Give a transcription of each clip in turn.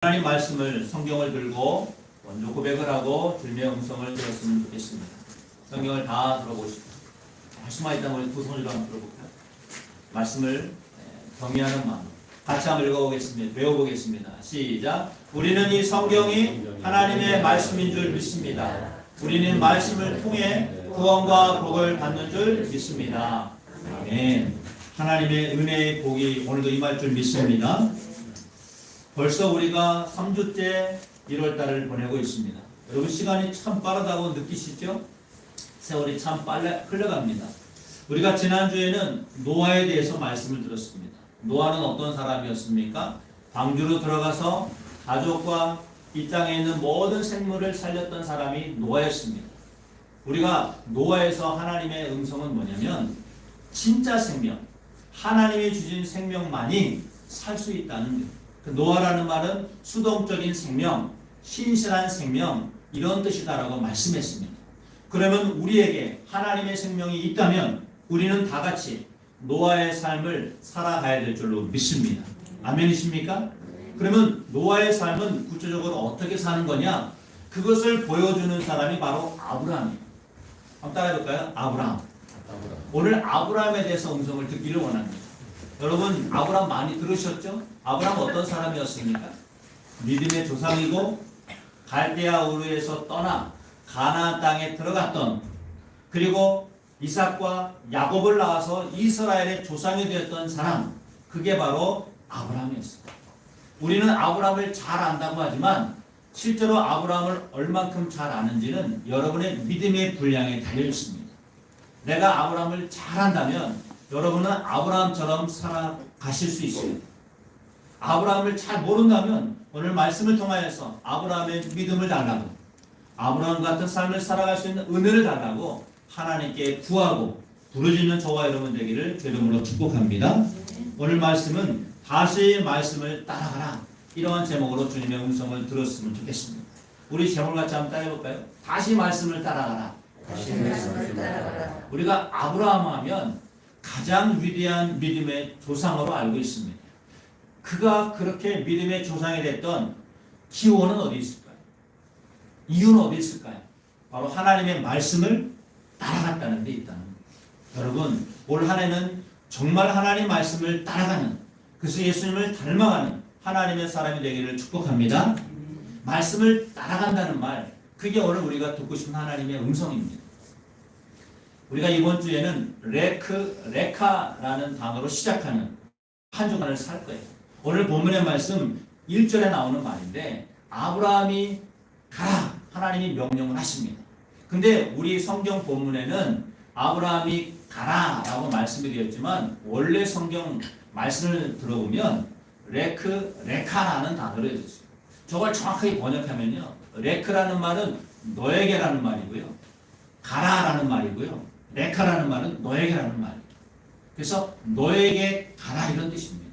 하나님 말씀을 성경을 들고 먼저 고백을 하고 주님의 음성을 들었으면 좋겠습니다. 성경을 다 들어보시고 말씀만 있다면 우리 두 손으로 한번 들어볼까요? 말씀을 경외하는 마음 같이 한번 읽어보겠습니다. 외워보겠습니다. 시작. 우리는 이 성경이 하나님의 말씀인 줄 믿습니다. 우리는 말씀을 통해 구원과 복을 받는 줄 믿습니다. 아멘. 하나님의 은혜의 복이 오늘도 임할 줄 믿습니다. 벌써 우리가 3주째 1월달을 보내고 있습니다. 여러분 시간이 참 빠르다고 느끼시죠? 세월이 참 빨리 흘러갑니다. 우리가 지난주에는 노아에 대해서 말씀을 들었습니다. 노아는 어떤 사람이었습니까? 방주로 들어가서 가족과 이 땅에 있는 모든 생물을 살렸던 사람이 노아였습니다. 우리가 노아에서 하나님의 음성은 뭐냐면 진짜 생명, 하나님이 주신 생명만이 살 수 있다는 거예요. 그 노아라는 말은 수동적인 생명, 신실한 생명 이런 뜻이다라고 말씀했습니다. 그러면 우리에게 하나님의 생명이 있다면 우리는 다 같이 노아의 삶을 살아가야 될 줄로 믿습니다. 아멘이십니까? 그러면 노아의 삶은 구체적으로 어떻게 사는 거냐? 그것을 보여주는 사람이 바로 아브라함이에요. 한번 따라해볼까요? 아브라함. 오늘 아브라함에 대해서 음성을 듣기를 원합니다. 여러분 아브라함 많이 들으셨죠? 아브라함 어떤 사람이었습니까? 믿음의 조상이고 갈대아 우르에서 떠나 가나안 땅에 들어갔던, 그리고 이삭과 야곱을 낳아서 이스라엘의 조상이 되었던 사람, 그게 바로 아브라함이었습니다. 우리는 아브라함을 잘 안다고 하지만 실제로 아브라함을 얼만큼 잘 아는지는 여러분의 믿음의 분량에 달려 있습니다. 내가 아브라함을 잘 안다면 여러분은 아브라함처럼 살아가실 수 있어요. 아브라함을 잘 모른다면 오늘 말씀을 통하여서 아브라함의 믿음을 달라고, 아브라함 같은 삶을 살아갈 수 있는 은혜를 달라고 하나님께 구하고 부르짖는 저와 여러분 되기를 주 이름으로 축복합니다. 오늘 말씀은 다시 말씀을 따라가라, 이러한 제목으로 주님의 음성을 들었으면 좋겠습니다. 우리 제목을 같이 한번 따라해볼까요? 다시 말씀을 따라가라. 다시 말씀을 따라가라. 우리가 아브라함 하면 가장 위대한 믿음의 조상으로 알고 있습니다. 그가 그렇게 믿음의 조상이 됐던 기원은 어디 있을까요? 이유는 어디 있을까요? 바로 하나님의 말씀을 따라갔다는 데 있다는 거예요. 여러분 올 한 해는 정말 하나님 말씀을 따라가는, 그래서 예수님을 닮아가는 하나님의 사람이 되기를 축복합니다. 말씀을 따라간다는 말, 그게 오늘 우리가 듣고 싶은 하나님의 음성입니다. 우리가 이번 주에는 레카라는 단어로 시작하는 한 주간을 살 거예요. 오늘 본문의 말씀 1절에 나오는 말인데 아브라함이 가라, 하나님이 명령을 하십니다. 근데 우리 성경 본문에는 아브라함이 가라라고 말씀이 되었지만 원래 성경 말씀을 들어보면 레카라는 단어로 해줬어요. 저걸 정확하게 번역하면요, 레크라는 말은 너에게라는 말이고요, 가라라는 말이고요, 레카라는 말은 너에게라는 말이에요. 그래서 너에게 가라 이런 뜻입니다.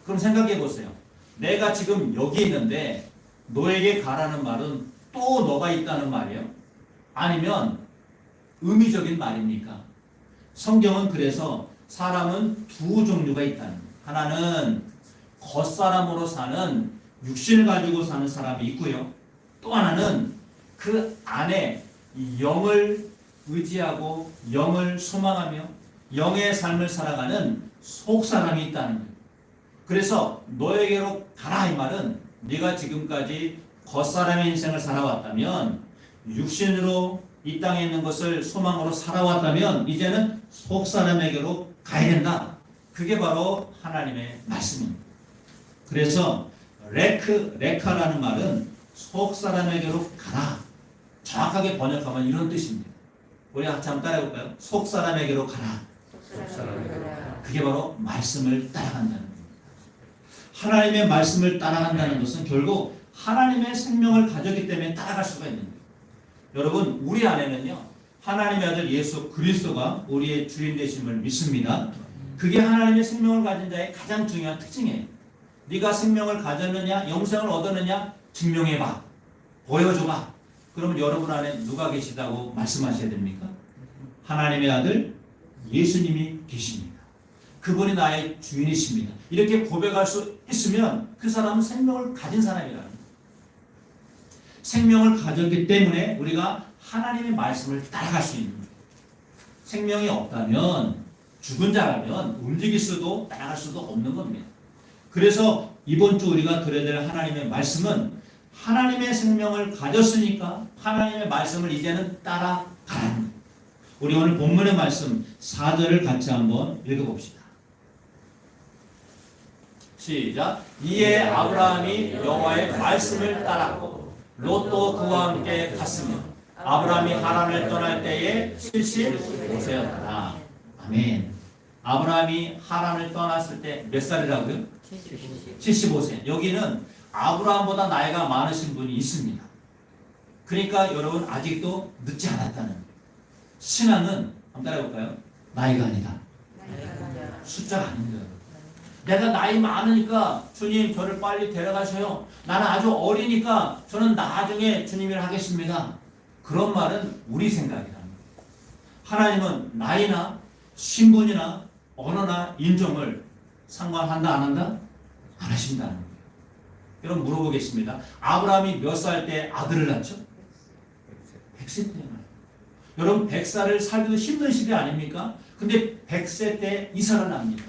그럼 생각해 보세요. 내가 지금 여기 있는데 너에게 가라는 말은 또 너가 있다는 말이에요? 아니면 의미적인 말입니까? 성경은 그래서 사람은 두 종류가 있다는 거예요. 하나는 겉사람으로 사는, 육신을 가지고 사는 사람이 있고요. 또 하나는 그 안에 영을 의지하고 영을 소망하며 영의 삶을 살아가는 속사람이 있다는 거예요. 그래서 너에게로 가라 이 말은 네가 지금까지 겉사람의 인생을 살아왔다면, 육신으로 이 땅에 있는 것을 소망으로 살아왔다면 이제는 속사람에게로 가야 된다. 그게 바로 하나님의 말씀입니다. 그래서 레카라는 말은 속사람에게로 가라. 정확하게 번역하면 이런 뜻입니다. 우리 같이 한번 따라해볼까요? 속사람에게로 가라. 그게 바로 말씀을 따라간다는 겁니다. 하나님의 말씀을 따라간다는 것은 결국 하나님의 생명을 가졌기 때문에 따라갈 수가 있는 거예요. 여러분 우리 안에는요, 하나님의 아들 예수 그리스도가 우리의 주인 되심을 믿습니다. 그게 하나님의 생명을 가진 자의 가장 중요한 특징이에요. 네가 생명을 가졌느냐, 영생을 얻었느냐 증명해봐, 보여줘봐. 그러면 여러분 안에 누가 계시다고 말씀하셔야 됩니까? 하나님의 아들 예수님이 계십니다. 그분이 나의 주인이십니다. 이렇게 고백할 수 했으면 그 사람은 생명을 가진 사람이라는 거예요. 생명을 가졌기 때문에 우리가 하나님의 말씀을 따라갈 수 있는 거예요. 생명이 없다면 죽은 자라면 움직일 수도 따라갈 수도 없는 겁니다. 그래서 이번 주 우리가 들어야 될 하나님의 말씀은 하나님의 생명을 가졌으니까 하나님의 말씀을 이제는 따라가라는 거예요. 우리 오늘 본문의 말씀 4절을 같이 한번 읽어봅시다. 시작. 이에 아브라함이 여호와의 말씀을 따랐고 롯도 그와 함께 갔으며 아브라함이 하란을 떠날 때에 75세였다. 아멘. 아브라함이 하란을 떠났을 때 몇 살이라고요? 75세. 여기는 아브라함보다 나이가 많으신 분이 있습니다. 그러니까 여러분 아직도 늦지 않았다는 거예요. 신앙은 한번 따라해볼까요? 나이가 아니다. 숫자가 아닙니다. 내가 나이 많으니까 주님 저를 빨리 데려가셔요. 나는 아주 어리니까 저는 나중에 주님을 하겠습니다. 그런 말은 우리 생각이랍니다. 하나님은 나이나 신분이나 언어나 인종을 상관한다 안 한다? 안 하신다는 거예요. 여러분 물어보겠습니다. 아브라함이 몇 살 때 아들을 낳죠? 100세 때. 여러분 100살을 살기도 힘든 시대 아닙니까? 근데 100세 때 이삭을 낳습니다.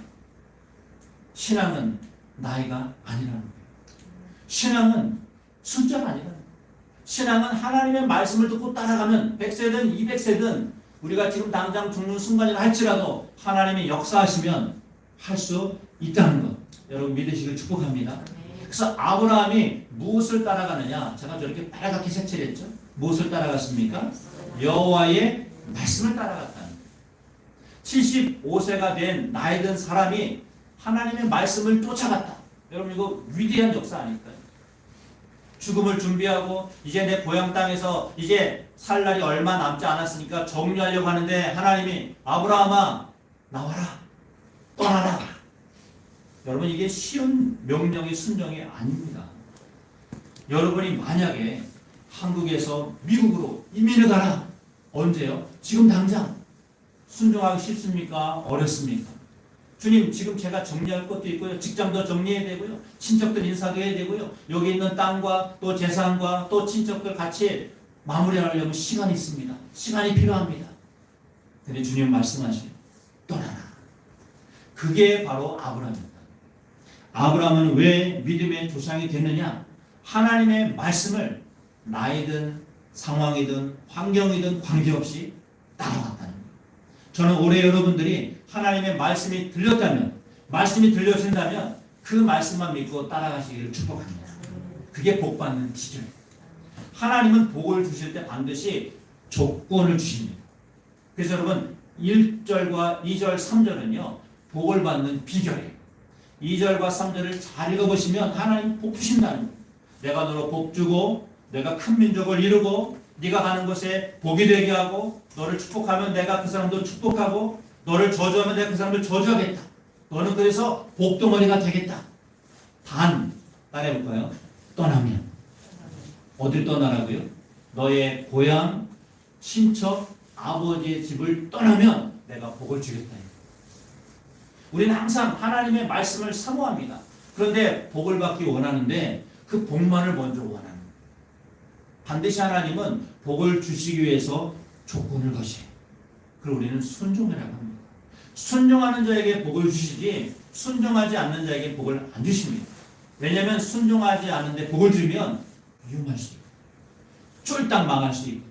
신앙은 나이가 아니라는 거예요. 신앙은 숫자가 아니라는 거예요. 신앙은 하나님의 말씀을 듣고 따라가면 100세든 200세든 우리가 지금 당장 죽는 순간이라 할지라도 하나님이 역사하시면 할 수 있다는 것. 여러분 믿으시길 축복합니다. 그래서 아브라함이 무엇을 따라가느냐? 제가 저렇게 빨갛게 색칠했죠. 무엇을 따라갔습니까? 여호와의 말씀을 따라갔다는 거예요. 75세가 된 나이 든 사람이 하나님의 말씀을 쫓아갔다. 여러분 이거 위대한 역사 아닐까요? 죽음을 준비하고 이제 내 고향 땅에서 이제 살 날이 얼마 남지 않았으니까 정리하려고 하는데 하나님이 아브라함아 나와라 떠나라. 여러분 이게 쉬운 명령의 순종이 아닙니다. 여러분이 만약에 한국에서 미국으로 이민을 가라. 언제요? 지금 당장. 순종하기 쉽습니까? 어렵습니까? 주님 지금 제가 정리할 것도 있고요. 직장도 정리해야 되고요. 친척들 인사도 해야 되고요. 여기 있는 땅과 또 재산과 또 친척들 같이 마무리하려면 시간이 있습니다. 시간이 필요합니다. 근데 주님 말씀하시요 떠나라. 그게 바로 아브라함입니다. 아브라함은 왜 믿음의 조상이 됐느냐? 하나님의 말씀을 나이든 상황이든 환경이든 관계없이 따라갔다는 거예요. 저는 올해 여러분들이 하나님의 말씀이 들렸다면, 말씀이 들려진다면 그 말씀만 믿고 따라가시기를 축복합니다. 그게 복 받는 기준이에요. 하나님은 복을 주실 때 반드시 조건을 주십니다. 그래서 여러분 1절과 2절, 3절은요 복을 받는 비결이에요. 2절과 3절을 잘 읽어보시면 하나님 복 주신다는 거예요. 내가 너로 복 주고 내가 큰 민족을 이루고 네가 가는 곳에 복이 되게 하고 너를 축복하면 내가 그 사람도 축복하고 너를 저주하면 내가 그 사람을 저주하겠다. 너는 그래서 복덩어리가 되겠다. 단, 따라해볼까요? 떠나면. 어딜 떠나라고요? 너의 고향, 친척, 아버지의 집을 떠나면 내가 복을 주겠다. 우리는 항상 하나님의 말씀을 사모합니다. 그런데 복을 받기 원하는데 그 복만을 먼저 원하는 거예요. 반드시 하나님은 복을 주시기 위해서 조건을 거셔요. 그걸 우리는 순종이라고 합니다. 순종하는 자에게 복을 주시지 순종하지 않는 자에게 복을 안 주십니다. 왜냐하면 순종하지 않는데 복을 주면 위험할 수 있고 쫄딱 망할 수 있고.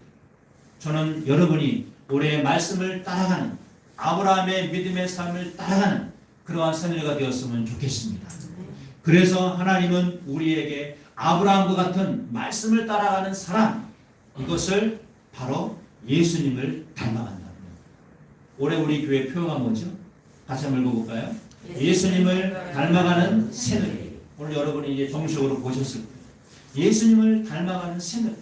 저는 여러분이 올해 말씀을 따라가는 아브라함의 믿음의 삶을 따라가는 그러한 새누리가 되었으면 좋겠습니다. 그래서 하나님은 우리에게 아브라함과 같은 말씀을 따라가는 사람, 이것을 바로 예수님을 닮아간다. 올해 우리 교회 표어가 뭐죠? 다시 한번 읽어볼까요? 예수님을 닮아가는 새누리. 오늘 여러분이 이제 정식으로 보셨을 거예요. 예수님을 닮아가는 새누리.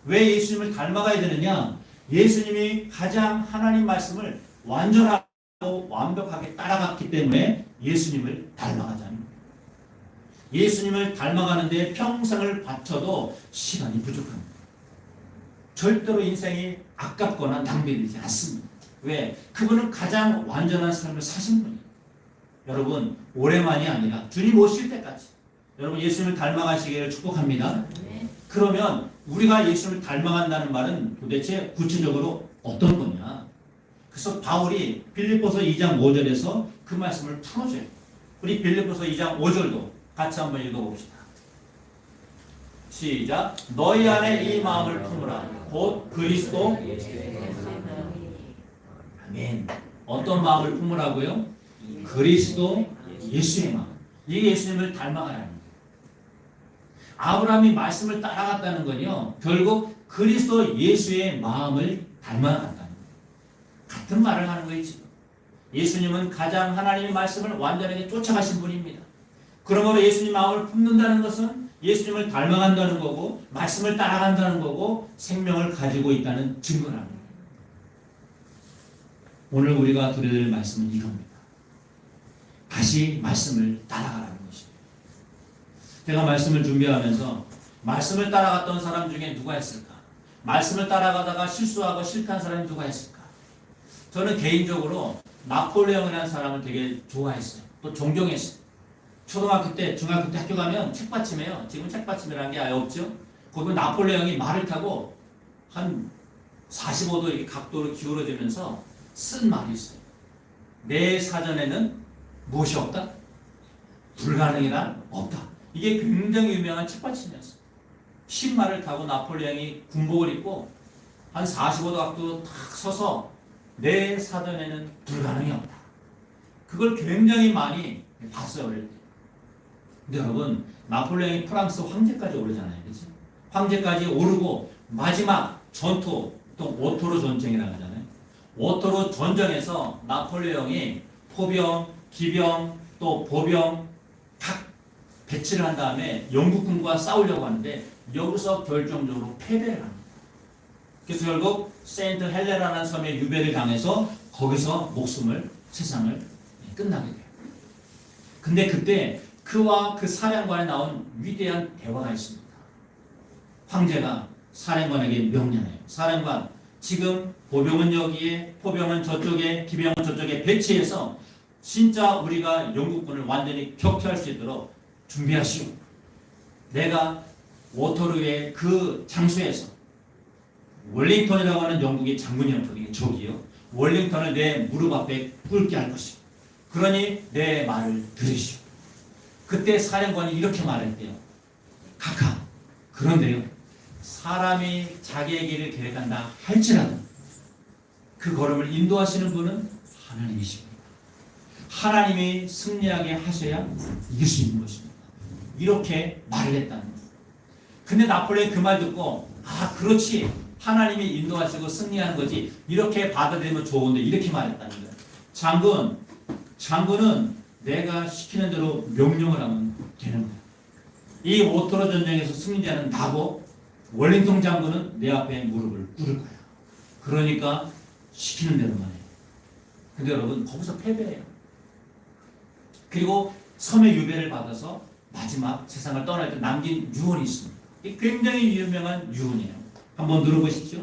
왜 예수님을 닮아가야 되느냐? 예수님이 가장 하나님 말씀을 완전하고 완벽하게 따라갔기 때문에 예수님을 닮아가자는 거예요. 예수님을 닮아가는데 평생을 바쳐도 시간이 부족합니다. 절대로 인생이 아깝거나 낭비되지 않습니다. 왜? 그분은 가장 완전한 삶을 사신 분이에요. 여러분 올해만이 아니라 주님 오실 때까지 여러분 예수님을 닮아가시기를 축복합니다. 그러면 우리가 예수님을 닮아간다는 말은 도대체 구체적으로 어떤 거냐? 그래서 바울이 빌립보서 2장 5절에서 그 말씀을 풀어줘요. 우리 빌립보서 2장 5절도 같이 한번 읽어봅시다. 시작. 너희 안에 이 마음을 품으라. 곧 그리스도 아멘. 어떤 마음을 품으라고요? 그리스도 예수의 마음. 이게 예수님을 닮아가라는 거예요. 아브라함이 말씀을 따라갔다는 건요, 결국 그리스도 예수의 마음을 닮아간다는 거예요. 같은 말을 하는 거예요, 지금. 예수님은 가장 하나님의 말씀을 완전하게 쫓아가신 분입니다. 그러므로 예수님 마음을 품는다는 것은 예수님을 닮아간다는 거고, 말씀을 따라간다는 거고, 생명을 가지고 있다는 증거라는 거예요. 오늘 우리가 들어야 될 말씀은 이겁니다. 다시 말씀을 따라가라는 것입니다. 제가 말씀을 준비하면서 말씀을 따라갔던 사람 중에 누가 있을까? 말씀을 따라가다가 실수하고 실패한 사람이 누가 있을까? 저는 개인적으로 나폴레옹이라는 사람을 되게 좋아했어요. 또 존경했어요. 초등학교 때, 중학교 때 학교 가면 책받침이에요. 지금 책받침이라는 게 아예 없죠. 거기 나폴레옹이 말을 타고 한 45도 이렇게 각도로 기울어지면서 쓴 말이 있어요. 내 사전에는 무엇이 없다? 불가능이란 없다. 이게 굉장히 유명한 책받침이었어요. 신말을 타고 나폴레옹이 군복을 입고 한 45도 각도로 탁 서서 내 사전에는 불가능이 없다. 그걸 굉장히 많이 봤어요, 어릴 때. 근데 여러분, 나폴레옹이 프랑스 황제까지 오르잖아요. 그치? 황제까지 오르고 마지막 전투, 또 오토로 전쟁이라고 하잖아요. 오토로 전쟁에서 나폴레옹이 포병, 기병, 또 보병 각 배치를 한 다음에 영국군과 싸우려고 하는데 여기서 결정적으로 패배를 합니다. 그래서 결국 세인트 헬레라라는 섬에 유배를 당해서 거기서 목숨을 세상을 끝나게 돼요. 근데 그때 그와 그 사령관에 나온 위대한 대화가 있습니다. 황제가 사령관에게 명령해요. 사령관, 지금 보병은 여기에, 포병은 저쪽에, 기병은 저쪽에 배치해서 진짜 우리가 영국군을 완전히 격퇴할 수 있도록 준비하시오. 내가 워터루의 그 장소에서 월링턴이라고 하는 영국의 장군이었거든요. 적이요. 월링턴을 내 무릎 앞에 꿇게 할 것이오. 그러니 내 말을 들으시오. 그때 사령관이 이렇게 말했대요. 카카, 그런데요, 사람이 자기의 길을 계획한다 할지라도 그 걸음을 인도하시는 분은 하나님이십니다. 하나님이 승리하게 하셔야 이길 수 있는 것입니다. 이렇게 말을 했다는 거예요. 근데 나폴레옹이 그 말 듣고, 아 그렇지, 하나님이 인도하시고 승리하는 거지, 이렇게 받아들이면 좋은데, 이렇게 말했다는 거예요. 장군은 내가 시키는 대로 명령을 하면 되는 거야. 이 오토로 전쟁에서 승리자는 나고 월링턴 장군은 내 앞에 무릎을 꿇을 거야. 그러니까 시키는 대로만 해. 근데 여러분 거기서 패배해요. 그리고 섬의 유배를 받아서 마지막 세상을 떠날 때 남긴 유언이 있습니다. 이게 굉장히 유명한 유언이에요. 한번 들어보십시오.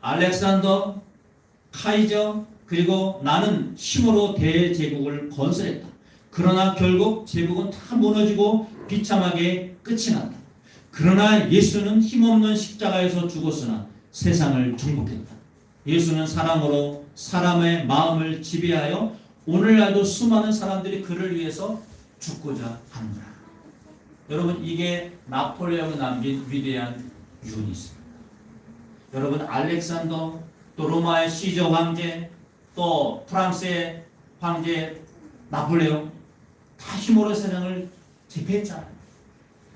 알렉산더, 카이저, 그리고 나는 힘으로 대제국을 건설했다. 그러나 결국 제국은 다 무너지고 비참하게 끝이 났다. 그러나 예수는 힘없는 십자가에서 죽었으나 세상을 정복했다. 예수는 사랑으로 사람의 마음을 지배하여 오늘날도 수많은 사람들이 그를 위해서 죽고자 하는구나. 여러분, 이게 나폴레옹이 남긴 위대한 유언이 있습니다. 여러분, 알렉산더, 또 로마의 시저 황제, 또 프랑스의 황제 나폴레옹, 다 힘으로 세상을 제패했잖아요.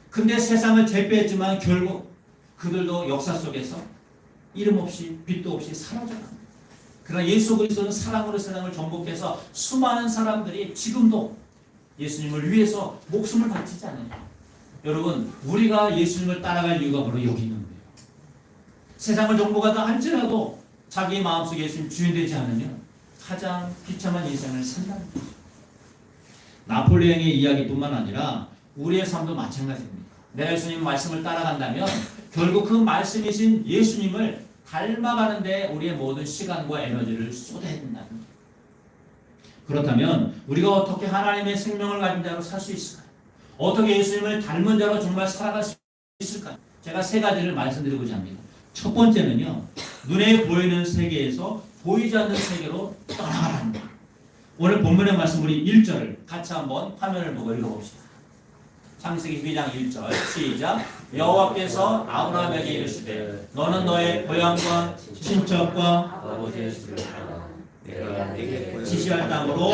근데 세상을 제패했지만 결국 그들도 역사 속에서 이름 없이 빛도 없이 사라져갑니다. 그러나 예수 그리스도는 사랑으로 세상을 정복해서 수많은 사람들이 지금도 예수님을 위해서 목숨을 바치지 않아요. 여러분, 우리가 예수님을 따라갈 이유가 바로 여기 있는 거예요. 세상을 정복하다 할지라도 자기 마음속에 예수님 주인 되지 않으면 가장 비참한 인생을 산다는 거죠. 나폴레옹의 이야기뿐만 아니라 우리의 삶도 마찬가지입니다. 내가 예수님 말씀을 따라간다면 결국 그 말씀이신 예수님을 닮아가는데 우리의 모든 시간과 에너지를 쏟아야 된다는 거예요. 그렇다면 우리가 어떻게 하나님의 생명을 가진 자로 살 수 있을까요? 어떻게 예수님을 닮은 자로 정말 살아갈 수 있을까요? 제가 세 가지를 말씀드리고자 합니다. 첫 번째는요, 눈에 보이는 세계에서 보이지 않는 세계로 떠나가라는 것. 오늘 본문의 말씀 우리 1절을 같이 한번 화면을 보고 읽어봅시다. 창세기 12장 1절 시작. 여호와께서 아브라함에게 이르시되 너는 너의 고향과 친척과 아버지의 집을 떠나 내가 네게 지시할 땅으로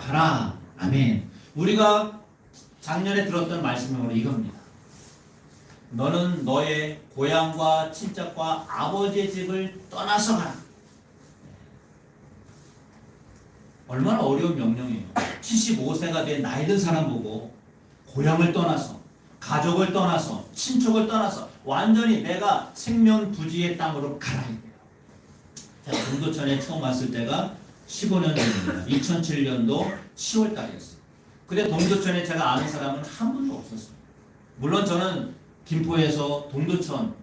가라. 아멘. 우리가 작년에 들었던 말씀이 바로 이겁니다. 너는 너의 고향과 친척과 아버지의 집을 떠나서 가라. 얼마나 어려운 명령이에요. 75세가 된 나이 든 사람 보고 고향을 떠나서, 가족을 떠나서, 친척을 떠나서 완전히 내가 생명부지의 땅으로 가라. 제가 동두천에 처음 왔을 때가 15년 전입니다. 2007년도 10월 달이었어요. 근데 동두천에 제가 아는 사람은 한 분도 없었어요. 물론 저는 김포에서 동두천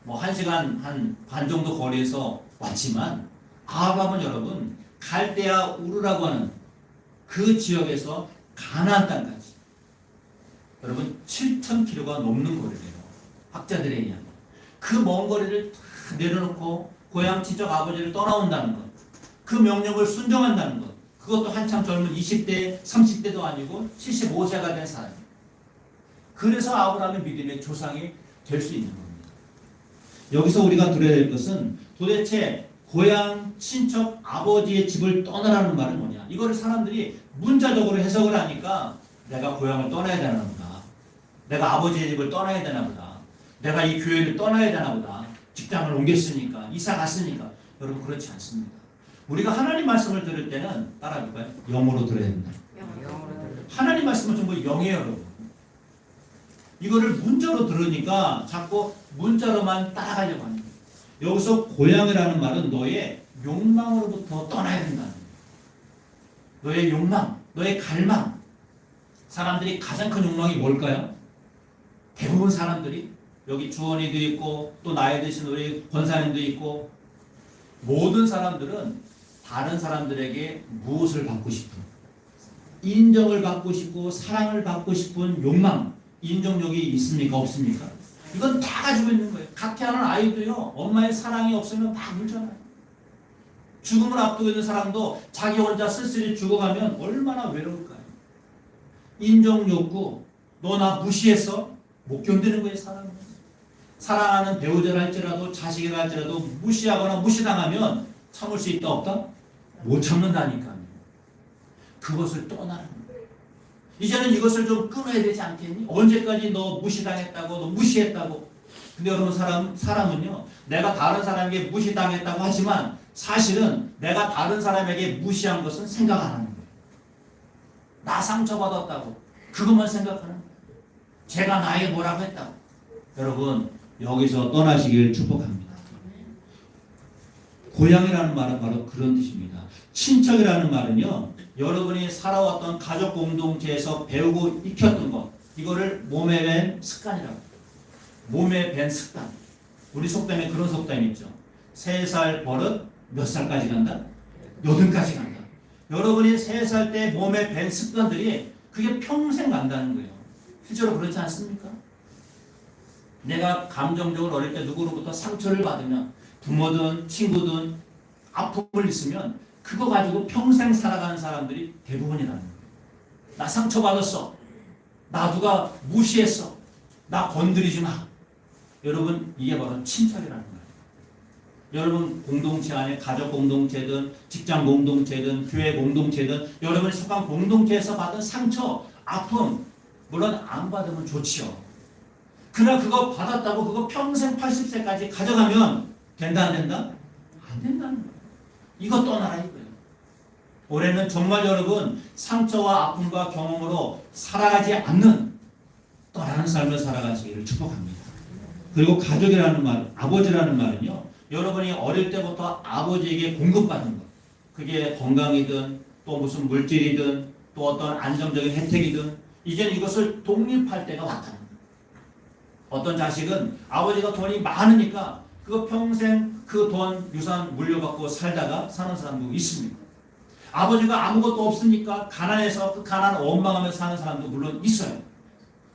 뭐 1시간 반 정도 거리에서 왔지만 아브라함은 여러분 갈대아 우르라고 하는 그 지역에서 가나안 땅까지 여러분 7,000km가 넘는 거리예요. 학자들에 의하면 그 먼 거리를 다 내려놓고 고향 친척 아버지를 떠나온다는 것, 그 명령을 순종한다는 것, 그것도 한참 젊은 20대 30대도 아니고 75세가 된 사람이에요. 그래서 아브라함의 믿음의 조상이 될 수 있는 겁니다. 여기서 우리가 들어야 될 것은 도대체 고향, 친척, 아버지의 집을 떠나라는 말은 뭐냐? 이거를 사람들이 문자적으로 해석을 하니까 내가 고향을 떠나야 되나 보다. 내가 아버지의 집을 떠나야 되나 보다. 내가 이 교회를 떠나야 되나 보다. 직장을 옮겼으니까, 이사 갔으니까. 여러분 그렇지 않습니다. 우리가 하나님 말씀을 들을 때는 따라해볼까요? 영으로 들어야 된다. 하나님 말씀은 전부 영이에요, 여러분. 이거를 문자로 들으니까 자꾸 문자로만 따라가려고 합니다. 여기서 고향이라는 말은 너의 욕망으로부터 떠나야 된다는 거예요. 너의 욕망, 너의 갈망. 사람들이 가장 큰 욕망이 뭘까요? 대부분 사람들이 여기 주원이도 있고 또 나이 드신 우리 권사님도 있고 모든 사람들은 다른 사람들에게 무엇을 받고 싶은 인정을 받고 싶고 사랑을 받고 싶은 욕망, 인정력이 있습니까? 없습니까? 이건 다 가지고 있는 거예요. 각해하는 아이도요, 엄마의 사랑이 없으면 막 울잖아요. 죽음을 앞두고 있는 사람도 자기 혼자 쓸쓸히 죽어가면 얼마나 외로울까요? 인정 욕구, 너 나 무시했어? 못 견디는 거예요, 사람은. 사랑하는 배우자를 할지라도 자식을 할지라도 무시하거나 무시당하면 참을 수 있다 없다? 못 참는다니까요. 그것을 떠나는 거예요. 이제는 이것을 좀 끊어야 되지 않겠니? 언제까지 너 무시당했다고, 너 무시했다고. 근데 여러분 사람은요, 내가 다른 사람에게 무시당했다고 하지만 사실은 내가 다른 사람에게 무시한 것은 생각 안 하는 거예요. 나 상처받았다고 그것만 생각하는 거예요. 제가 나에게 뭐라고 했다고. 여러분 여기서 떠나시길 축복합니다. 고향이라는 말은 바로 그런 뜻입니다. 친척이라는 말은요, 여러분이 살아왔던 가족 공동체에서 배우고 익혔던 것, 이거를 몸에 밴 습관이라고. 몸에 밴 습관. 우리 속담에 그런 속담이 있죠. 3살 버릇 몇 살까지 간다? 8까지 간다. 여러분이 3살 때 몸에 밴 습관들이 그게 평생 간다는 거예요. 실제로 그렇지 않습니까? 내가 감정적으로 어릴 때 누구로부터 상처를 받으면 부모든 친구든 아픔을 있으면 그거 가지고 평생 살아가는 사람들이 대부분이라는 거예요. 나 상처받았어. 나 누가 무시했어. 나 건드리지 마. 여러분 이게 바로 친척이라는 거예요. 여러분 공동체 안에 가족 공동체든 직장 공동체든 교회 공동체든 여러분이 속한 공동체에서 받은 상처, 아픔 물론 안 받으면 좋지요. 그러나 그거 받았다고 그거 평생 80세까지 가져가면 된다 안 된다? 안 된다는 거예요. 이거 떠나라 이거예요. 올해는 정말 여러분 상처와 아픔과 경험으로 살아가지 않는 떠나는 삶을 살아가시기를 축복합니다. 그리고 가족이라는 말, 아버지라는 말은요, 여러분이 어릴 때부터 아버지에게 공급받은 것, 그게 건강이든 또 무슨 물질이든 또 어떤 안정적인 혜택이든 이제는 이것을 독립할 때가 왔다는 거예요. 어떤 자식은 아버지가 돈이 많으니까 그거 평생 그 돈 유산 물려받고 살다가 사는 사람도 있습니다. 아버지가 아무것도 없으니까 가난해서 그 가난을 원망하며 사는 사람도 물론 있어요.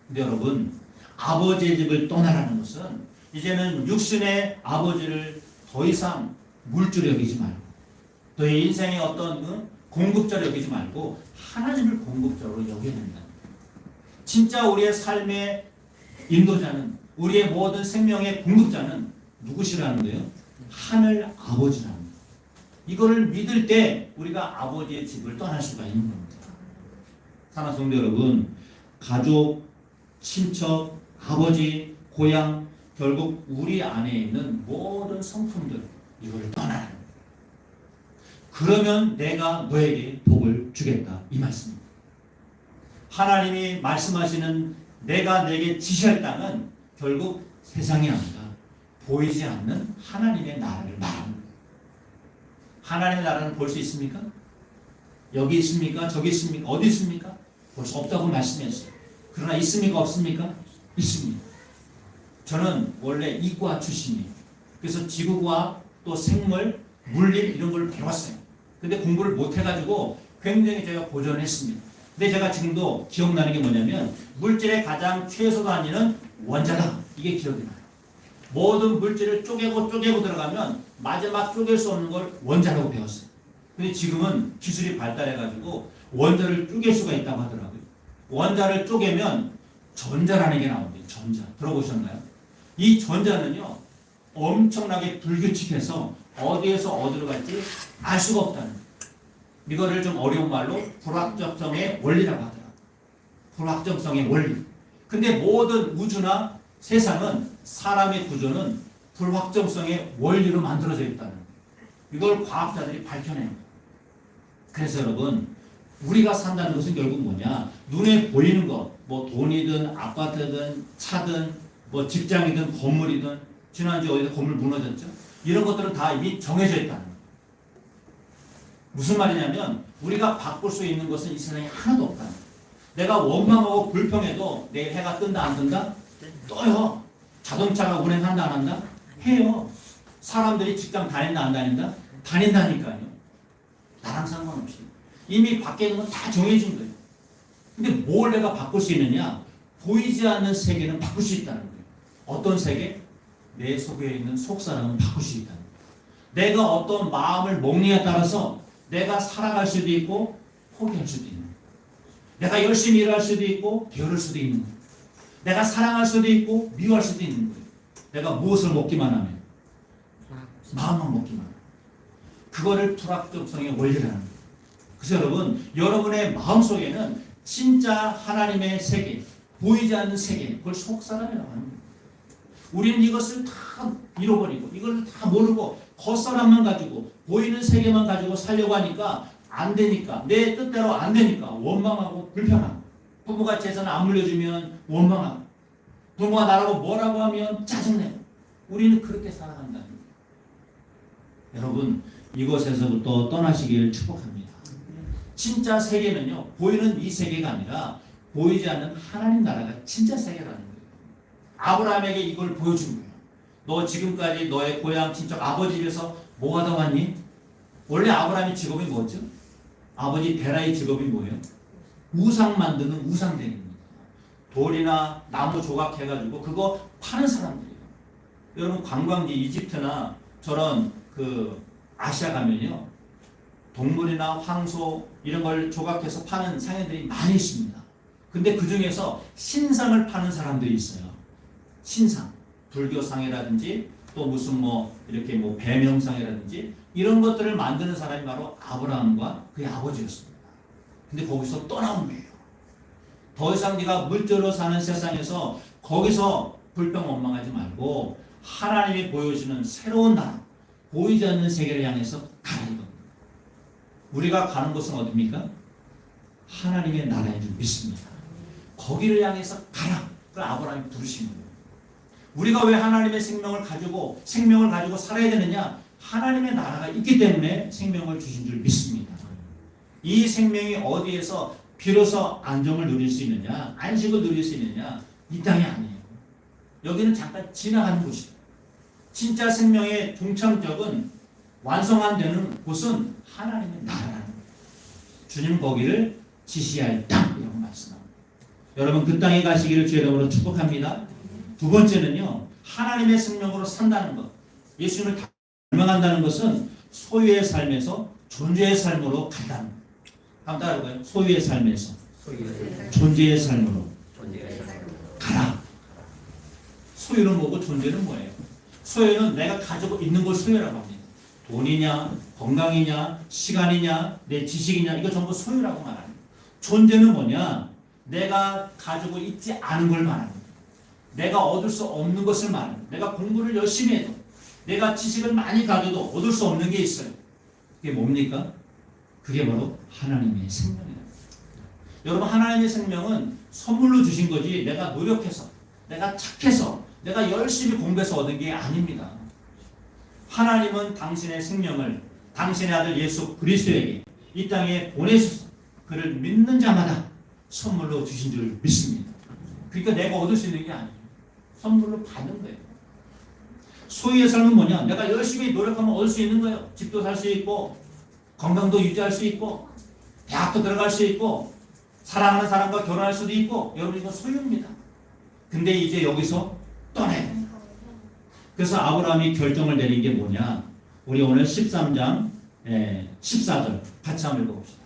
근데 여러분, 아버지의 집을 떠나라는 것은 이제는 육신의 아버지를 더 이상 물주로 여기지 말고, 너의 인생의 어떤 공급자로 여기지 말고 하나님을 공급자로 여겨야 된다. 진짜 우리의 삶의 인도자는, 우리의 모든 생명의 공급자는 누구시라는 거예요? 하늘 아버지라는 거예요. 이거를 믿을 때 우리가 아버지의 집을 떠날 수가 있는 겁니다. 사랑하는 성도 여러분, 가족, 친척, 아버지, 고향, 결국 우리 안에 있는 모든 성품들, 이거를 떠나는 거예요. 그러면 내가 너에게 복을 주겠다, 이 말씀입니다. 하나님이 말씀하시는 내가 내게 지시할 땅은 결국 세상이 아니라 보이지 않는 하나님의 나라를 말하는 거예요. 하나님의 나라는 볼 수 있습니까? 여기 있습니까? 저기 있습니까? 어디 있습니까? 볼 수 없다고 말씀했어요. 그러나 있습니까? 없습니까? 있습니다. 저는 원래 이과 출신이에요. 그래서 지구과학, 또 생물, 물리 이런 걸 배웠어요. 근데 공부를 못 해가지고 굉장히 제가 고전을 했습니다. 근데 제가 지금도 기억나는 게 뭐냐면 물질의 가장 최소 단위는 원자다. 이게 기억이 나요. 모든 물질을 쪼개고 들어가면 마지막 쪼갤 수 없는 걸 원자라고 배웠어요. 근데 지금은 기술이 발달해가지고 원자를 쪼갤 수가 있다고 하더라고요. 원자를 쪼개면 전자라는 게 나옵니다. 전자. 들어보셨나요? 이 전자는요, 엄청나게 불규칙해서 어디에서 어디로 갈지 알 수가 없다는 거예요. 이거를 좀 어려운 말로 불확정성의 원리라고 하더라고요. 불확정성의 원리. 근데 모든 우주나 세상은, 사람의 구조는 불확정성의 원리로 만들어져 있다는 거예요. 이걸 과학자들이 밝혀낸 거예요. 그래서 여러분, 우리가 산다는 것은 결국 뭐냐? 눈에 보이는 것, 뭐 돈이든 아파트든 차든 뭐 직장이든 건물이든, 지난주에 어디서 건물 무너졌죠? 이런 것들은 다 이미 정해져 있다는 거예요. 무슨 말이냐면 우리가 바꿀 수 있는 것은 이 세상에 하나도 없다는 거예요. 내가 원망하고 불평해도 내일 해가 뜬다 안 뜬다? 떠요. 자동차가 운행한다 안 한다? 해요. 사람들이 직장 다닌다 안 다닌다? 다닌다니까요. 나랑 상관없이. 이미 밖에 있는 건 다 정해진 거예요. 근데 뭘 내가 바꿀 수 있느냐? 보이지 않는 세계는 바꿀 수 있다는 거예요. 어떤 세계? 내 속에 있는 속사람은 바꿀 수 있다는 거예요. 내가 어떤 마음을 먹느냐에 따라서 내가 살아갈 수도 있고 포기할 수도 있는 거예요. 내가 열심히 일할 수도 있고 게으를 수도 있는 거예요. 내가 사랑할 수도 있고 미워할 수도 있는 거예요. 내가 무엇을 먹기만 하면, 마음만 먹기만 하면. 그거를 불확정성의 원리라는 거예요. 그래서 여러분, 여러분의 마음속에는 진짜 하나님의 세계, 보이지 않는 세계, 그걸 속사람이라고 하는 거예요. 우리는 이것을 다 잃어버리고 이걸 다 모르고 겉사람만 가지고 보이는 세계만 가지고 살려고 하니까 안 되니까, 내 뜻대로 안 되니까 원망하고 불평하고, 부모가 재산 안 물려주면 원망하고, 부모가 나라고 뭐라고 하면 짜증내고, 우리는 그렇게 살아간다는 거예요. 여러분, 이곳에서부터 떠나시길 축복합니다. 진짜 세계는요, 보이는 이 세계가 아니라 보이지 않는 하나님 나라가 진짜 세계라는 거예요. 아브라함에게 이걸 보여준 거예요. 너 지금까지 너의 고향 친척 아버지 집에서 뭐 하다 왔니? 원래 아브라함의 직업이 뭐죠? 아버지 데라의 직업이 뭐예요? 우상 만드는 우상쟁입니다. 돌이나 나무 조각해가지고 그거 파는 사람들이에요. 여러분, 관광지 이집트나 저런 아시아 가면요, 동물이나 황소 이런 걸 조각해서 파는 상인들이 많이 있습니다. 근데 그 중에서 신상을 파는 사람들이 있어요. 신상, 불교상이라든지 또 무슨 이렇게 배명상이라든지 이런 것들을 만드는 사람이 바로 아브라함과 그의 아버지였습니다. 근데 거기서 떠나온 거예요. 더 이상 네가 물질로 사는 세상에서 거기서 불평 원망하지 말고 하나님이 보여주는 새로운 나라, 보이지 않는 세계를 향해서 가는 겁니다. 우리가 가는 곳은 어디입니까? 하나님의 나라인 줄 믿습니다. 거기를 향해서 가라. 그걸 아브라함이 부르신 거예요. 우리가 왜 하나님의 생명을 가지고 살아야 되느냐? 하나님의 나라가 있기 때문에 생명을 주신 줄 믿습니다. 이 생명이 어디에서 비로소 안정을 누릴 수 있느냐, 안식을 누릴 수 있느냐? 이 땅이 아니에요. 여기는 잠깐 지나가는 곳이에요. 진짜 생명의 종착역은, 완성한 되는 곳은 하나님의 나라라는 거예요. 주님 거기를 지시할 땅이라고 말씀합니다. 여러분 그 땅에 가시기를 주의 이름으로 축복합니다. 두 번째는요. 하나님의 생명으로 산다는 것. 예수님을 닮아간다는 것은 소유의 삶에서 존재의 삶으로 간다는 것. 한번 따라해볼까요? 소유의 삶에서 존재의 삶으로 가라. 소유는 뭐고 존재는 뭐예요? 소유는 내가 가지고 있는 걸 소유라고 합니다. 돈이냐, 건강이냐, 시간이냐, 내 지식이냐 이거 전부 소유라고 말합니다. 존재는 뭐냐? 내가 가지고 있지 않은 걸 말합니다. 내가 얻을 수 없는 것을 말합니다. 내가 공부를 열심히 해도 내가 지식을 많이 가져도 얻을 수 없는 게 있어요. 그게 뭡니까? 그게 바로 하나님의 생명이다. 여러분 하나님의 생명은 선물로 주신 거지 내가 노력해서 내가 착해서 내가 열심히 공부해서 얻은 게 아닙니다. 하나님은 당신의 생명을 당신의 아들 예수 그리스도에게 이 땅에 보내셔서 그를 믿는 자마다 선물로 주신 줄 믿습니다. 그러니까 내가 얻을 수 있는 게 아니에요. 선물로 받는 거예요. 소유의 삶은 뭐냐? 내가 열심히 노력하면 얻을 수 있는 거예요. 집도 살 수 있고 건강도 유지할 수 있고 대학도 들어갈 수 있고 사랑하는 사람과 결혼할 수도 있고 여러분 이건 소유입니다. 근데 이제 여기서 떠나야 됩니다. 그래서 아브라함이 결정을 내린 게 뭐냐? 우리 오늘 13장 14절 같이 한번 읽어봅시다.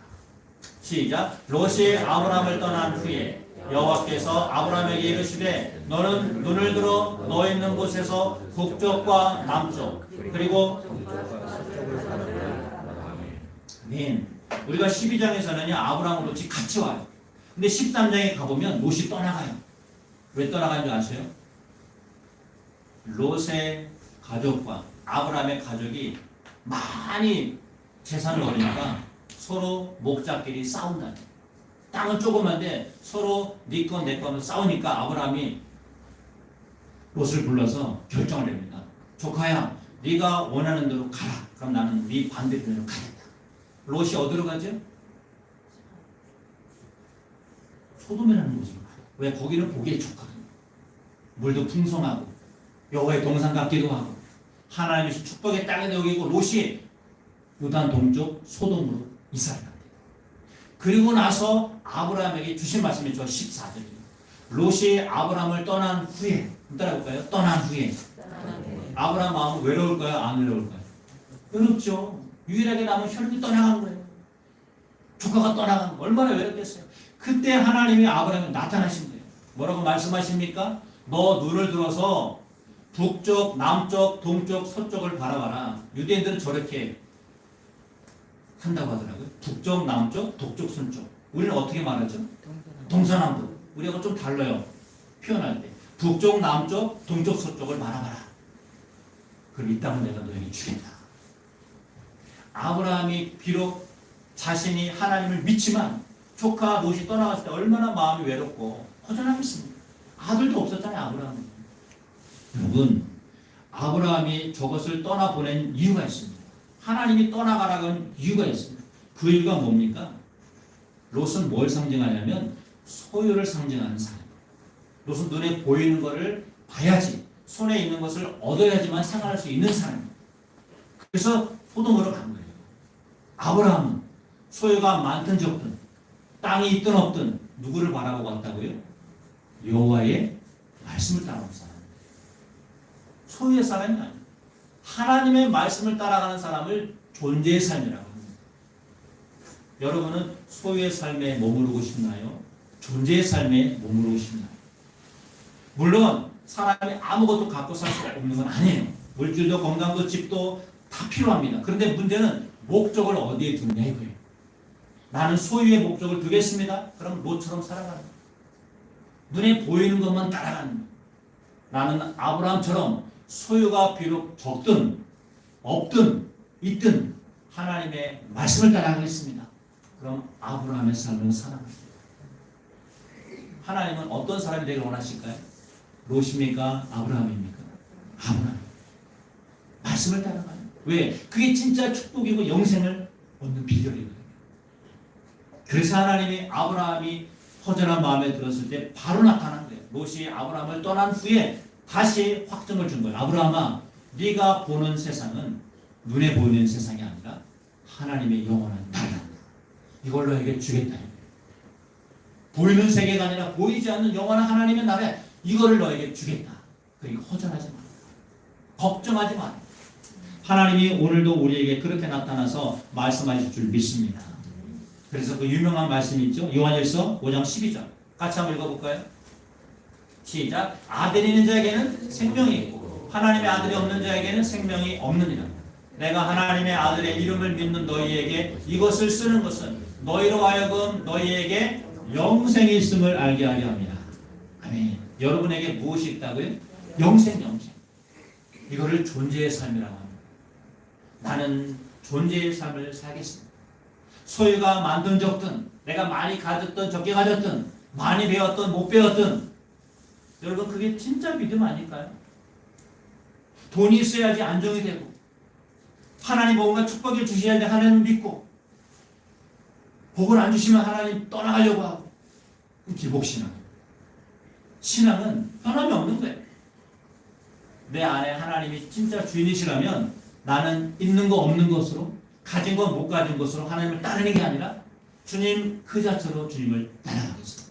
시작. 롯이 아브라함을 떠난 후에 여호와께서 아브라함에게 이르시되 너는 눈을 들어 너 있는 곳에서 북쪽과 남쪽 그리고 아멘. 우리가 12장에서는요 아브라함과 롯이 같이 와요. 근데 13장에 가보면 롯이 떠나가요. 왜 떠나간 줄 아세요? 롯의 가족과 아브라함의 가족이 많이 재산을 얻으니까 서로 목자끼리 싸운다. 땅은 조그만데 서로 네 거 내 거 하면서 싸우니까 아브라함이 롯을 불러서 결정을 냅니다. 조카야, 네가 원하는 대로 가라. 그럼 나는 네 반대편으로 가겠다. 롯이 어디로 가죠? 소돔이라는 곳으로 가요. 왜? 거기는 보기에 좋거든요. 물도 풍성하고 여호와의 동산 같기도 하고 하나님의 축복의 땅에 여기고 롯이 요단 동쪽 소돔으로 이사를 합니다. 그리고 나서 아브라함에게 주신 말씀이 저 14절입니다. 롯이 아브라함을 떠난 후에 따라볼까요? 떠난 후에 아브라함 마음은 외로울까요? 안 외로울까요? 외롭죠. 유일하게 남은 혈육이 떠나간 거예요. 조카가 떠나간 거 얼마나 외롭겠어요. 그때 하나님이 아브라함에 나타나신 거예요. 뭐라고 말씀하십니까? 너 눈을 들어서 북쪽, 남쪽, 동쪽, 서쪽을 바라봐라. 유대인들은 저렇게 한다고 하더라고요. 북쪽, 남쪽, 동쪽, 서쪽. 우리는 어떻게 말하죠? 동서남북. 우리하고 좀 달라요. 표현할 때. 북쪽, 남쪽, 동쪽, 서쪽을 바라봐라. 그럼 이 땅은 내가 너에게 주겠다. 아브라함이 비록 자신이 하나님을 믿지만 조카 롯이 떠나갔을 때 얼마나 마음이 외롭고 허전하겠습니까? 아들도 없었잖아요. 아브라함은. 여러분 아브라함이 저것을 떠나보낸 이유가 있습니다. 하나님이 떠나가라고 한 이유가 있습니다. 그 이유가 뭡니까? 롯은 뭘 상징하냐면 소유를 상징하는 사람. 롯은 눈에 보이는 것을 봐야지 손에 있는 것을 얻어야지만 생활할 수 있는 사람입니다. 그래서 소돔으로 간 거예요. 아브라함은 소유가 많든 적든 땅이 있든 없든 누구를 바라보고 왔다고요? 여호와의 말씀을 따라온 사람입니다. 소유의 사람이 아니에요. 하나님의 말씀을 따라가는 사람을 존재의 삶이라고 합니다. 여러분은 소유의 삶에 머무르고 싶나요? 존재의 삶에 머무르고 싶나요? 물론 사람이 아무것도 갖고 살 수 없는 건 아니에요. 물질도 건강도 집도 다 필요합니다. 그런데 문제는 목적을 어디에 두느냐 이거예요. 나는 소유의 목적을 두겠습니다. 그럼 롯처럼 살아가는 거예요. 눈에 보이는 것만 따라가는 거예요. 나는 아브라함처럼 소유가 비록 적든 없든 있든 하나님의 말씀을 따라가겠습니다. 그럼 아브라함의 삶을 살아갑니다. 하나님은 어떤 사람이 되길 원하실까요? 롯입니까? 아브라함입니까? 아브라함. 말씀을 따라가요. 왜? 그게 진짜 축복이고 영생을 얻는 비결이거든요. 그래서 하나님이 아브라함이 허전한 마음에 들었을 때 바로 나타난 거예요. 롯이 아브라함을 떠난 후에 다시 확정을 준 거예요. 아브라함아, 네가 보는 세상은 눈에 보이는 세상이 아니라 하나님의 영원한 나라다. 이걸 너에게 주겠다. 보이는 세계가 아니라 보이지 않는 영원한 하나님의 나라에 이거를 너에게 주겠다. 그러니까 허전하지 마. 걱정하지 마. 하나님이 오늘도 우리에게 그렇게 나타나서 말씀하실 줄 믿습니다. 그래서 그 유명한 말씀이 있죠. 요한일서 5장 12절. 같이 한번 읽어볼까요? 시작. 아들이 있는 자에게는 생명이 있고 하나님의 아들이 없는 자에게는 생명이 없느니라. 내가 하나님의 아들의 이름을 믿는 너희에게 이것을 쓰는 것은 너희로 하여금 너희에게 영생이 있음을 알게 하려 합니다. 아멘. 여러분에게 무엇이 있다고요? 영생. 이거를 존재의 삶이라고 합니다. 나는 존재의 삶을 살겠습니다. 소유가 많든 적든 내가 많이 가졌든 적게 가졌든 많이 배웠든 못 배웠든 여러분 그게 진짜 믿음 아닐까요? 돈이 있어야지 안정이 되고 하나님 뭔가 축복을 주셔야 돼 하나님 믿고 복을 안 주시면 하나님 떠나가려고 하고 기복신앙. 신앙은 변함이 없는 거예요. 내 안에 하나님이 진짜 주인이시라면 나는 있는 거 없는 것으로 가진 거 못 가진 것으로 하나님을 따르는 게 아니라 주님 그 자체로 주님을 따라가겠습니다.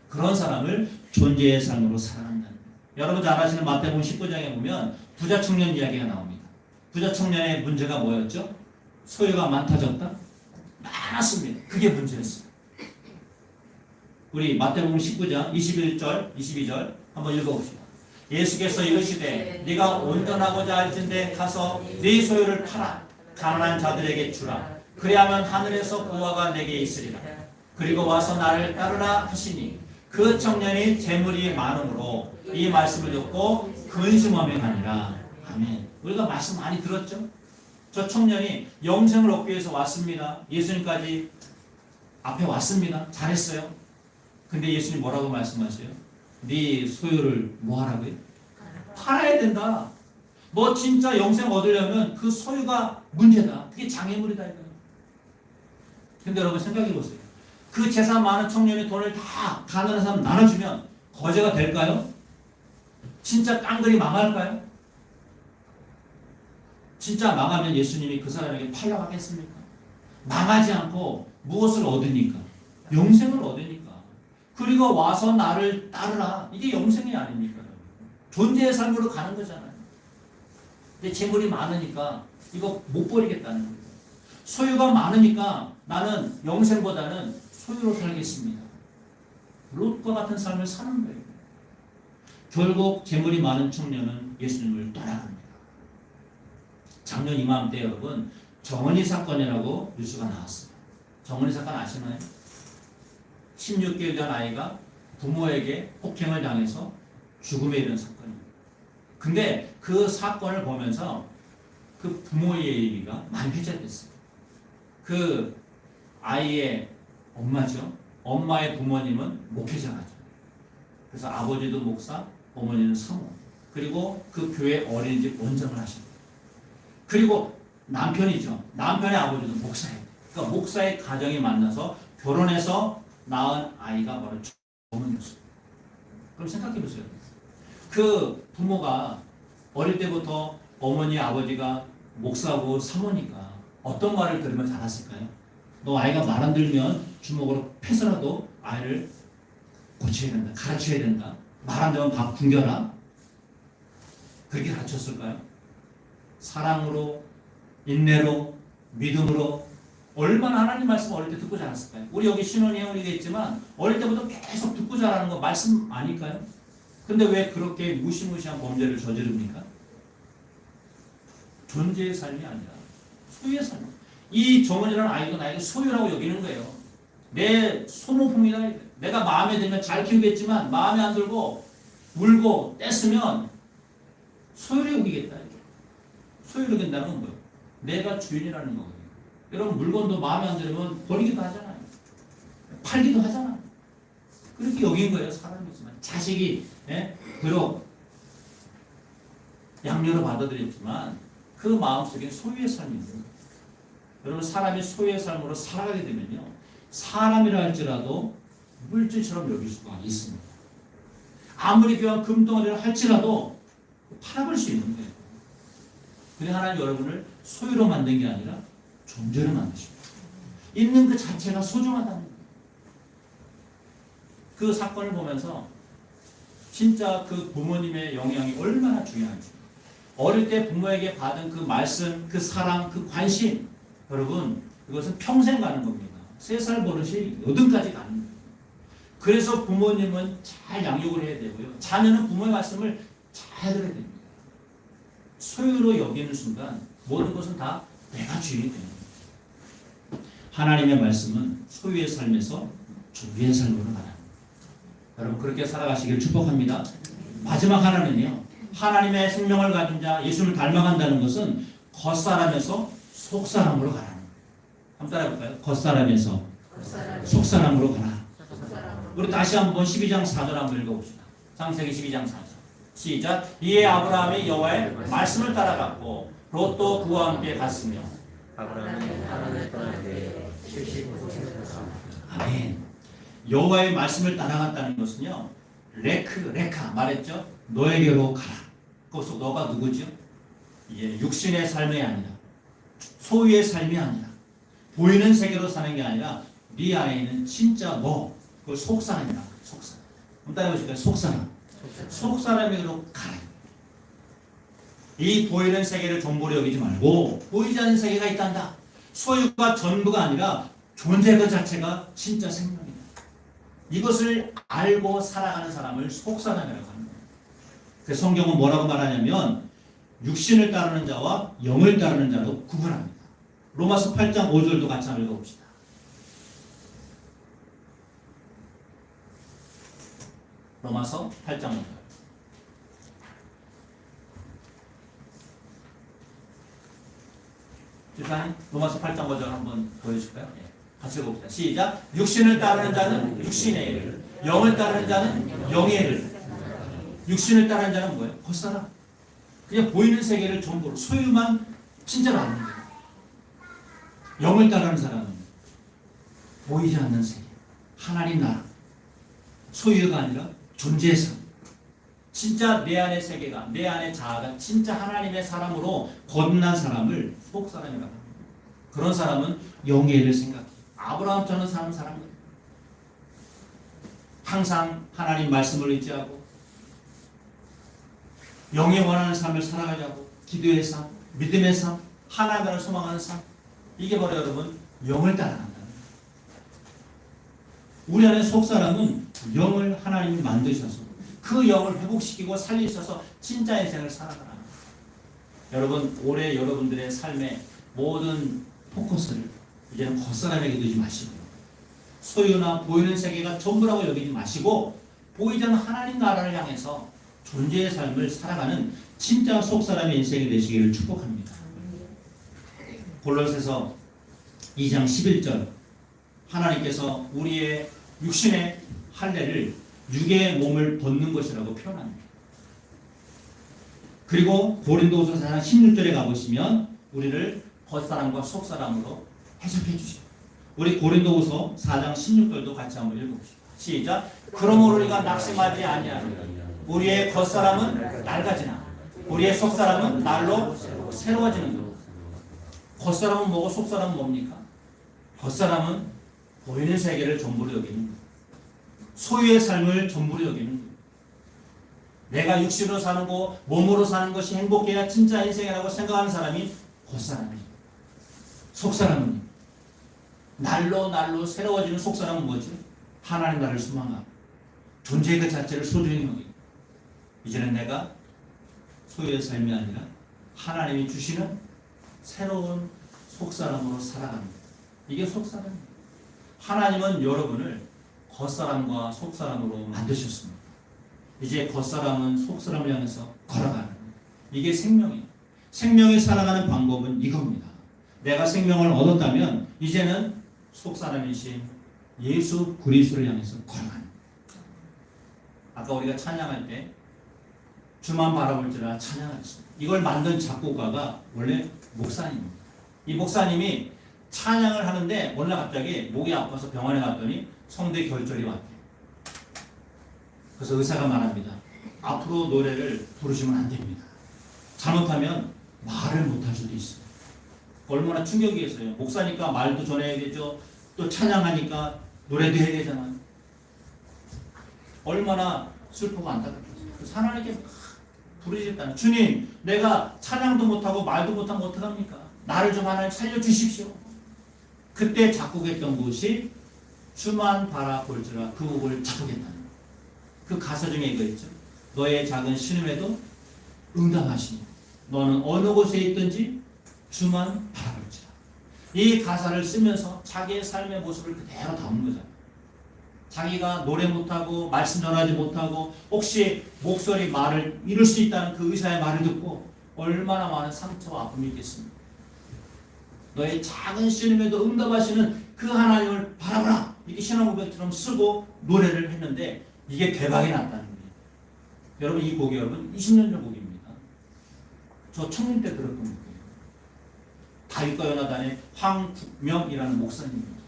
그런 사람을 존재의 삶으로 살아간다는 거예요. 여러분 잘 아시는 마태복음 19장에 보면 부자 청년 이야기가 나옵니다. 부자 청년의 문제가 뭐였죠? 소유가 많다 적다? 많았습니다. 그게 문제였어요. 우리 마태복음 19장 21절 22절 한번 읽어봅시다. 예수께서 이르시되 네가 온전하고자 할진대 가서 네 소유를 팔아 가난한 자들에게 주라. 그리하면 하늘에서 보화가 내게 있으리라. 그리고 와서 나를 따르라 하시니 그 청년이 재물이 많으므로 이 말씀을 듣고 근심하며 가니라. 아멘. 우리가 말씀 많이 들었죠? 저 청년이 영생을 얻기 위해서 왔습니다. 예수님까지 앞에 왔습니다. 잘했어요. 근데 예수님 뭐라고 말씀하세요? 네 소유를 뭐 하라고요? 팔아야 된다. 너 진짜 영생 얻으려면 그 소유가 문제다. 그게 장애물이다 이거예요. 근데 여러분 생각해 보세요. 그 재산 많은 청년이 돈을 다 가난한 사람 나눠주면 거제가 될까요? 진짜 깡그리 망할까요? 진짜 망하면 예수님이 그 사람에게 팔라고 하겠습니까? 망하지 않고 무엇을 얻으니까? 영생을 얻으니까. 그리고 와서 나를 따르라. 이게 영생이 아닙니까? 존재의 삶으로 가는 거잖아요. 근데 재물이 많으니까 이거 못 버리겠다는 거예요. 소유가 많으니까 나는 영생보다는 소유로 살겠습니다. 롯과 같은 삶을 사는 거예요. 결국 재물이 많은 청년은 예수님을 떠나갑니다. 작년 이맘때 여러분 정은이 사건이라고 뉴스가 나왔어요. 정은이 사건 아시나요? 16개월 된 아이가 부모에게 폭행을 당해서 죽음에 이른 사건입니다. 근데 그 사건을 보면서 그 부모의 예의가 많이 회자됐어요. 그 아이의 엄마죠. 엄마의 부모님은 목회자죠. 그래서 아버지도 목사, 어머니는 사모. 그리고 그 교회 어린이집 원장을 하십니다. 그리고 남편이죠. 남편의 아버지도 목사예요. 그러니까 목사의 가정이 만나서 결혼해서 낳은 아이가 바로 정은이었어요. 그럼 생각해 보세요. 그 부모가 어릴 때부터 어머니, 아버지가 목사고 사모니까 어떤 말을 들으면 자랐을까요? 너 아이가 말 안 들면 주먹으로 패서라도 아이를 고쳐야 된다. 가르쳐야 된다. 말 안 들으면 밥 굶겨라. 그렇게 가르쳤을까요? 사랑으로, 인내로, 믿음으로 얼마나 하나님 말씀 어릴 때 듣고 자랐을까요? 우리 여기 신혼이 우리가 있지만 어릴 때부터 계속 듣고 자라는 거 말씀 아닐까요? 근데 왜 그렇게 무시무시한 범죄를 저지릅니까? 존재의 삶이 아니라 소유의 삶. 이 정은이라는 아이도 나에게 소유라고 여기는 거예요. 내 소모품이다. 내가 마음에 들면 잘 키우겠지만 마음에 안 들고 울고 떼쓰면 소유를 여기겠다. 소유를 여긴다는 건 뭐예요? 내가 주인이라는 거거든요. 여러분 물건도 마음에 안 들면 버리기도 하잖아요. 팔기도 하잖아요. 그렇게 여긴 거예요. 사람이지만 자식이 비록 양녀로 받아들였지만 그 마음속에 소유의 삶이 있는 거예요. 여러분 사람이 소유의 삶으로 살아가게 되면요. 사람이라 할지라도 물질처럼 여길 수가 있습니다. 아무리 귀한 금덩어리를 할지라도 팔아볼 수 있는 거예요. 근데 하나님 여러분을 소유로 만든 게 아니라 존재로 만드십니다. 있는 그 자체가 소중하다는 거예요. 그 사건을 보면서 진짜 그 부모님의 영향이 얼마나 중요한지, 어릴 때 부모에게 받은 그 말씀, 그 사랑, 그 관심, 여러분 이것은 평생 가는 겁니다. 3살 버릇이 8까지 가는 거예요. 그래서 부모님은 잘 양육을 해야 되고요. 자녀는 부모의 말씀을 잘 들어야 됩니다. 소유로 여기는 순간 모든 것은 다 내가 주인이 되는 거예요. 하나님의 말씀은 소유의 삶에서 존귀의 삶으로 가라. 여러분 그렇게 살아가시길 축복합니다. 마지막 하나는요, 하나님의 생명을 가진 자, 예수를 닮아간다는 것은 겉사람에서 속사람으로 가라는 거예요. 한번 따라해볼까요? 겉사람에서 속사람으로 가라. 우리 다시 한번 12장 4절 한번 읽어봅시다. 창세기 12장 4절. 시작. 이에 아브라함이 여호와의 말씀을 따라갔고 롯도 그와 함께 갔으며. 아브라함이 하란을 떠날 때에 75세였다. 아멘. 여호와의 말씀을 따라갔다는 것은요, 레카 말했죠. 너에게로 가라. 거기서 너가 누구죠? 예, 육신의 삶이 아니라, 소유의 삶이 아니라, 보이는 세계로 사는 게 아니라 네 안에 있는 진짜 너, 그걸 속사람이라. 속사람. 한번 따라해보실까요? 속사람. 속사람에게로 가라. 이 보이는 세계를 전부로 여기지 말고 보이지 않는 세계가 있단다. 소유가 전부가 아니라 존재 그 자체가 진짜 생명이다. 이것을 알고 살아가는 사람을 속사람이라고 하는 거예요. 그래서 성경은 뭐라고 말하냐면 육신을 따르는 자와 영을 따르는 자로 구분합니다. 로마서 8장 5절도 같이 한번 읽어봅시다. 로마서 8장 5절. 집사님, 로마서 8장 5절 한번 보여줄까요? 네. 같이 읽어봅시다. 시작. 육신을 따르는 자는 육신의 일을, 영을 따르는 자는 영의 일을. 육신을 따르는 자는 뭐예요? 겉사람. 그냥 보이는 세계를 전부로, 소유만 진짜로 아는 거예요. 영을 따르는 사람은 보이지 않는 세계, 하나님 나라, 소유가 아니라 존재의 삶. 진짜 내 안의 세계가, 내 안의 자아가 진짜 하나님의 사람으로 거듭난 사람을 속사람이라고 합니다. 그런 사람은 영의 일을 생각해요. 아브라함처럼 사는 사람은 항상 하나님 말씀을 의지하고 영의 원하는 삶을 살아가자고, 기도의 삶, 믿음의 삶, 하나님을 소망하는 삶, 이게 바로 여러분 영을 따라간다는 거예요. 우리 안에 속사람은 영을 하나님이 만드셔서 그 영을 회복시키고 살리셔서 진짜 인생을 살아가라. 여러분 올해 여러분들의 삶의 모든 포커스를 이제는 겉사람에게 두지 마시고, 소유나 보이는 세계가 전부라고 여기지 마시고 보이지 않는 하나님 나라를 향해서 존재의 삶을 살아가는 진짜 속사람의 인생이 되시기를 축복합니다. 골로새서 2장 11절, 하나님께서 우리의 육신의 할례를 육의 몸을 벗는 것이라고 표현합니다. 그리고 고린도후서 4장 16절에 가보시면 우리를 겉사람과 속사람으로 해석해 주시고, 우리 고린도후서 4장 16절도 같이 한번 읽어봅시다. 시작. 그러므로 우리가 낙심하지 아니하노니 우리의 겉사람은 낡아지나 우리의 속사람은 날로 새로워지는 것. 겉사람은 뭐고 속사람은 뭡니까? 겉사람은 보이는 세계를 전부로 여기는 것, 소유의 삶을 전부로 여기는 것. 내가 육신으로 사는 거, 몸으로 사는 것이 행복해야 진짜 인생이라고 생각하는 사람이 겉사람이에요. 속사람은 날로 새로워지는 속사람은 뭐지? 하나님 나라를 소망하고 존재의 그 자체를 소중히 여기고, 이제는 내가 소유의 삶이 아니라 하나님이 주시는 새로운 속사람으로 살아갑니다. 이게 속사람입니다. 하나님은 여러분을 겉사람과 속사람으로 만드셨습니다. 이제 겉사람은 속사람을 향해서 걸어가는 거예요. 이게 생명이에요. 생명이 살아가는 방법은 이겁니다. 내가 생명을 얻었다면 이제는 속사람이신 예수 그리스도를 향해서 걸어가는 거예요. 아까 우리가 찬양할 때 주만 바라볼지라 찬양했습니다. 이걸 만든 작곡가가 원래 목사님입니다. 이 목사님이 찬양을 하는데 어느 날 갑자기 목이 아파서 병원에 갔더니 성대 결절이 왔대요. 그래서 의사가 말합니다. 앞으로 노래를 부르시면 안 됩니다. 잘못하면 말을 못할 수도 있어요. 얼마나 충격이겠어요. 목사니까 말도 전해야 되죠. 또 찬양하니까 노래도 해야 되잖아요. 얼마나 슬프고 안타깝겠어요. 그래서 하나님께 막 부르짖었다는 주님, 내가 찬양도 못하고 말도 못하면 어떡합니까? 나를 좀 하나님 살려주십시오. 그때 작곡했던 것이 주만 바라볼지라 그 곡을 작곡했다는 그 가사 중에 이거 있죠. 너의 작은 신음에도 응답하시니 너는 어느 곳에 있든지 주만 바라볼지라. 이 가사를 쓰면서 자기의 삶의 모습을 그대로 담은 거잖아요. 자기가 노래 못하고 말씀 전하지 못하고 혹시 목소리 말을 잃을 수 있다는 그 의사의 말을 듣고 얼마나 많은 상처와 아픔이 있겠습니까? 너의 작은 신음에도 응답하시는 그 하나님을 바라보라. 이렇게 신앙 고백처럼 쓰고 노래를 했는데 이게 대박이 났다는 거예요. 여러분 이 곡이 여러분 20년 전 곡입니다. 저 청년 때 들었던 곡이에요. 다윗과 요나단의 황국명이라는 목사님입니다.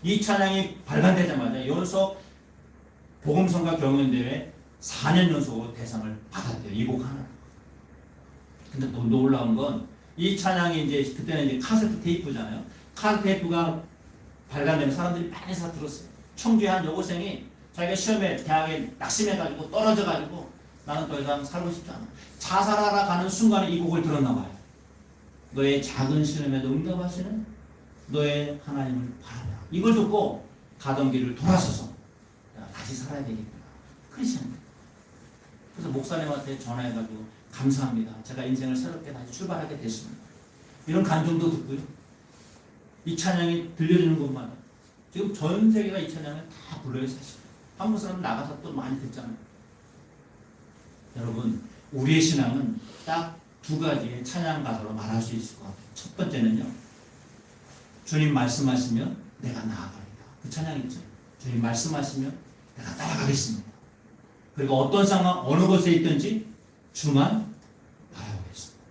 이 찬양이 발간되자마자 연속 복음성가 경연대회 4년 연속으로 대상을 받았대요. 이 곡 하나. 근데 또 놀라운 건 이 찬양이 이제 그때는 이제 카세트 테이프잖아요. 카세트 테이프가 발간되면 사람들이 많이 사 들었어요. 청주의 한 여고생이 자기가 시험에 대학에 낙심해가지고 떨어져가지고 나는 더 이상 살고 싶지 않아. 자살하러 가는 순간에 이 곡을 들었나 봐요. 너의 작은 신음에도 응답하시는 너의 하나님을 바라보라. 이걸 듣고 가던 길을 돌아서서 내가 다시 살아야 되겠구나. 크리스천. 그래서 목사님한테 전화해가지고 감사합니다. 제가 인생을 새롭게 다시 출발하게 됐습니다. 이런 감정도 듣고요. 이 찬양이 들려주는 것마다 지금 전 세계가 이 찬양을 다 불러요. 사실 한국 사람 나가서 또 많이 듣잖아요. 여러분 우리의 신앙은 딱 두 가지의 찬양 가사로 말할 수 있을 것 같아요. 첫 번째는요. 주님 말씀하시면 내가 나아갑니다. 그 찬양 있죠. 주님 말씀하시면 내가 따라가겠습니다. 그리고 어떤 상황 어느 곳에 있든지 주만 바라보겠습니다.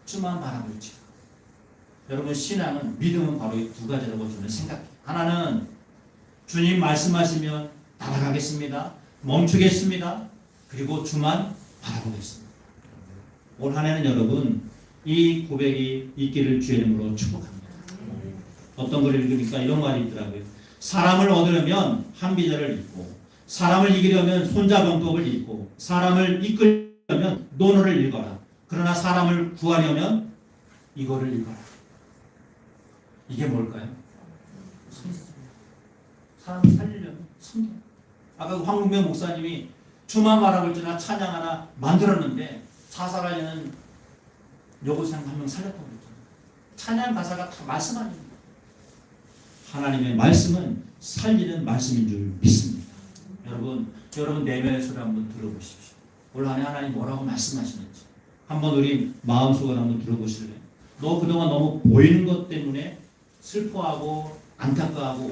주만 바라볼지. 여러분 신앙은 믿음은 바로 이 두 가지라고 저는 생각해요. 하나는 주님 말씀하시면 따라가겠습니다. 멈추겠습니다. 그리고 주만 바라보겠습니다. 올 한 해는 여러분 이 고백이 있기를 주의 이름으로 축복합니다. 어떤 걸 읽으니까 이런 말이 있더라고요. 사람을 얻으려면 한비자를 읽고 사람을 이기려면 손자병법을 읽고 사람을 이끌려면 논어를 읽어라. 그러나 사람을 구하려면 이거를 읽어라. 이게 뭘까요? 사람을 살리려면 성경. 아까 황국명 목사님이 주만 바라볼지나 찬양 하나 만들었는데 자살하려는 여고생 한 명 살렸다고 그랬잖아요. 찬양 가사가 다 말씀 아닙니다. 하나님의 말씀은 살리는 말씀인 줄 믿습니다. 여러분 내면의 소리 한번 들어보십시오. 올 한해 하나님 뭐라고 말씀하시는지 한번 우리 마음속으로 한번 들어보실래요? 너 그동안 너무 보이는 것 때문에 슬퍼하고 안타까워하고